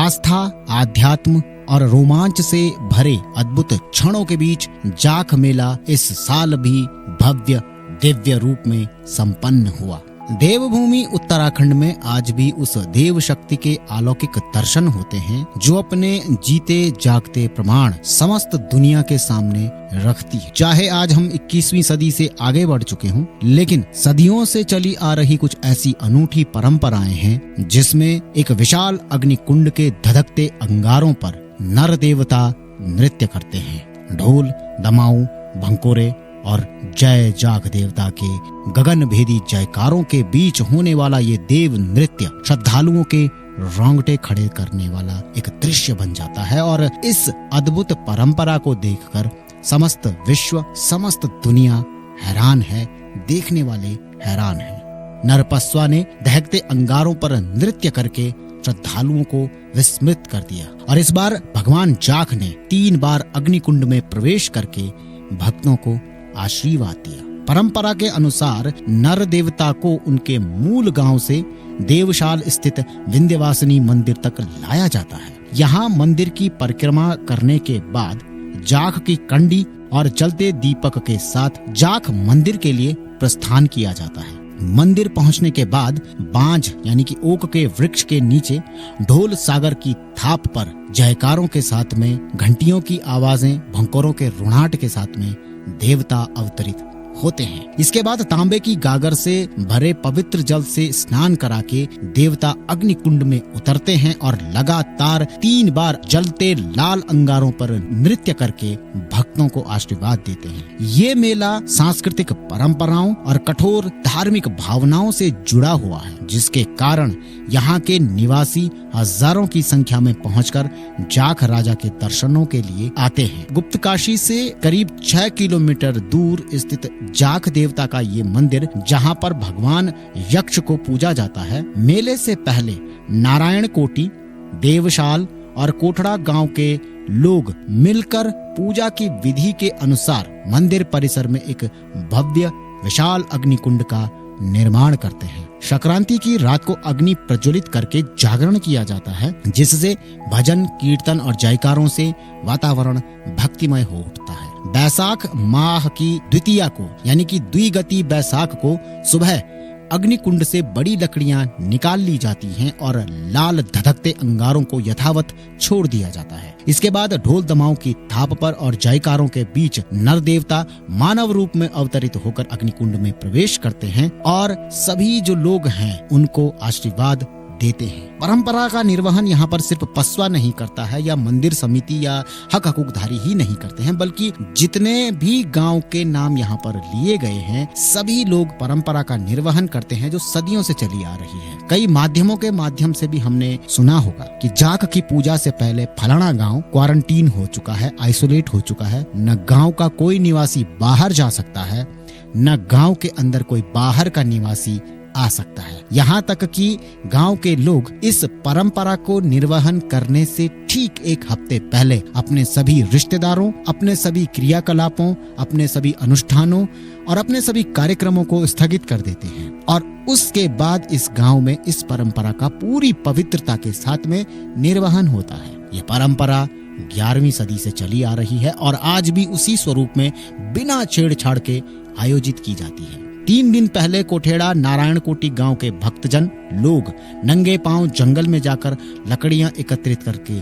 आस्था, आध्यात्म और रोमांच से भरे अद्भुत क्षणों के बीच जाख मेला इस साल भी भव्य दिव्य रूप में संपन्न हुआ। देवभूमि उत्तराखंड में आज भी उस देव शक्ति के अलौकिक दर्शन होते हैं जो अपने जीते जागते प्रमाण समस्त दुनिया के सामने रखती है। चाहे आज हम 21वीं सदी से आगे बढ़ चुके हों, लेकिन सदियों से चली आ रही कुछ ऐसी अनूठी परंपराएं हैं जिसमें एक विशाल अग्निकुंड के धधकते अंगारों पर नर देवता नृत्य करते हैं। ढोल, दमाऊ, भंकोरे और जय जाग देवता के गगन भेदी जयकारों के बीच होने वाला ये देव नृत्य श्रद्धालुओं के रोंगटे खड़े करने वाला एक दृश्य बन जाता है और इस अद्भुत परंपरा को देखकर समस्त विश्व, समस्त दुनिया हैरान है, देखने वाले हैरान हैं। नरपस्वा ने दहकते अंगारों पर नृत्य करके श्रद्धालुओं को विस्मित कर दिया और इस बार भगवान जाख ने 3 बार अग्निकुंड में प्रवेश करके भक्तों को आशीर्वाद दिया। परंपरा के अनुसार नर देवता को उनके मूल गांव से देवशाल स्थित विंध्यवासिनी मंदिर तक लाया जाता है। यहाँ मंदिर की परिक्रमा करने के बाद जाख की कंडी और जलते दीपक के साथ जाख मंदिर के लिए प्रस्थान किया जाता है। मंदिर पहुंचने के बाद बांझ यानी कि ओक के वृक्ष के नीचे ढोल सागर की थाप पर जयकारों के साथ में, घंटियों की आवाजें, भंकोरों के रुणाट के साथ में देवता अवतरित होते हैं। इसके बाद तांबे की गागर से भरे पवित्र जल से स्नान करा के देवता अग्निकुंड में उतरते हैं और लगातार 3 बार जलते लाल अंगारों पर नृत्य करके भक्तों को आशीर्वाद देते हैं। ये मेला सांस्कृतिक परंपराओं और कठोर धार्मिक भावनाओं से जुड़ा हुआ है, जिसके कारण यहाँ के निवासी हजारों की संख्या में पहुंचकर जाख राजा के दर्शनों के लिए आते हैं। गुप्तकाशी से करीब 6 किलोमीटर दूर स्थित जाख देवता का ये मंदिर, जहाँ पर भगवान यक्ष को पूजा जाता है, मेले से पहले नारायण कोटी, देवशाल और कोठड़ा गांव के लोग मिलकर पूजा की विधि के अनुसार मंदिर परिसर में एक भव्य विशाल अग्निकुंड का निर्माण करते हैं। संक्रांति की रात को अग्नि प्रज्वलित करके जागरण किया जाता है, जिससे भजन, कीर्तन और जयकारों से वातावरण भक्तिमय हो उठता है। बैसाख माह की द्वितीया को यानी कि द्विगति बैसाख को सुबह अग्निकुंड से बड़ी लकड़ियां निकाल ली जाती हैं और लाल धधकते अंगारों को यथावत छोड़ दिया जाता है। इसके बाद ढोल दमाओं की थाप पर और जयकारों के बीच नर देवता मानव रूप में अवतरित होकर अग्निकुंड में प्रवेश करते हैं और सभी जो लोग हैं उनको आशीर्वाद देते हैं। परंपरा का निर्वहन यहाँ पर सिर्फ पस्वा नहीं करता है या मंदिर समिति या हक हकूकधारी ही नहीं करते हैं, बल्कि जितने भी गांव के नाम यहाँ पर लिए गए हैं सभी लोग परंपरा का निर्वहन करते हैं जो सदियों से चली आ रही है। कई माध्यमों के माध्यम से भी हमने सुना होगा कि जाख की पूजा से पहले फलाना गाँव क्वारंटीन हो चुका है, आइसोलेट हो चुका है, न गाँव का कोई निवासी बाहर जा सकता है, न गाँव के अंदर कोई बाहर का निवासी आ सकता है। यहाँ तक कि गांव के लोग इस परंपरा को निर्वहन करने से ठीक 1 हफ्ते पहले अपने सभी रिश्तेदारों, अपने सभी क्रियाकलापों, अपने सभी अनुष्ठानों और अपने सभी कार्यक्रमों को स्थगित कर देते हैं और उसके बाद इस गांव में इस परंपरा का पूरी पवित्रता के साथ में निर्वहन होता है। ये परंपरा 11वीं सदी से चली आ रही है और आज भी उसी स्वरूप में बिना छेड़छाड़ के आयोजित की जाती है। 3 दिन पहले कोठेड़ा नारायण कोटी गांव के भक्तजन लोग नंगे पांव जंगल में जाकर लकड़ियां एकत्रित करके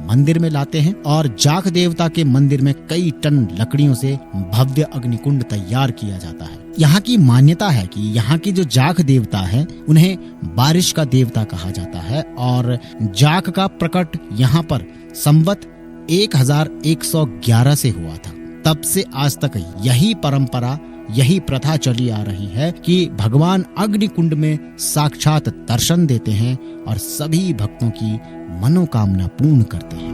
मंदिर में लाते हैं और जाख देवता के मंदिर में कई टन लकड़ियों से भव्य अग्निकुंड तैयार किया जाता है। यहाँ की मान्यता है कि यहाँ की जो जाख देवता है उन्हें बारिश का देवता कहा जाता है और जाख का प्रकट यहाँ पर संवत 1111 से हुआ था। तब से आज तक यही परंपरा, यही प्रथा चली आ रही है कि भगवान अग्निकुंड में साक्षात दर्शन देते हैं और सभी भक्तों की मनोकामना पूर्ण करते हैं।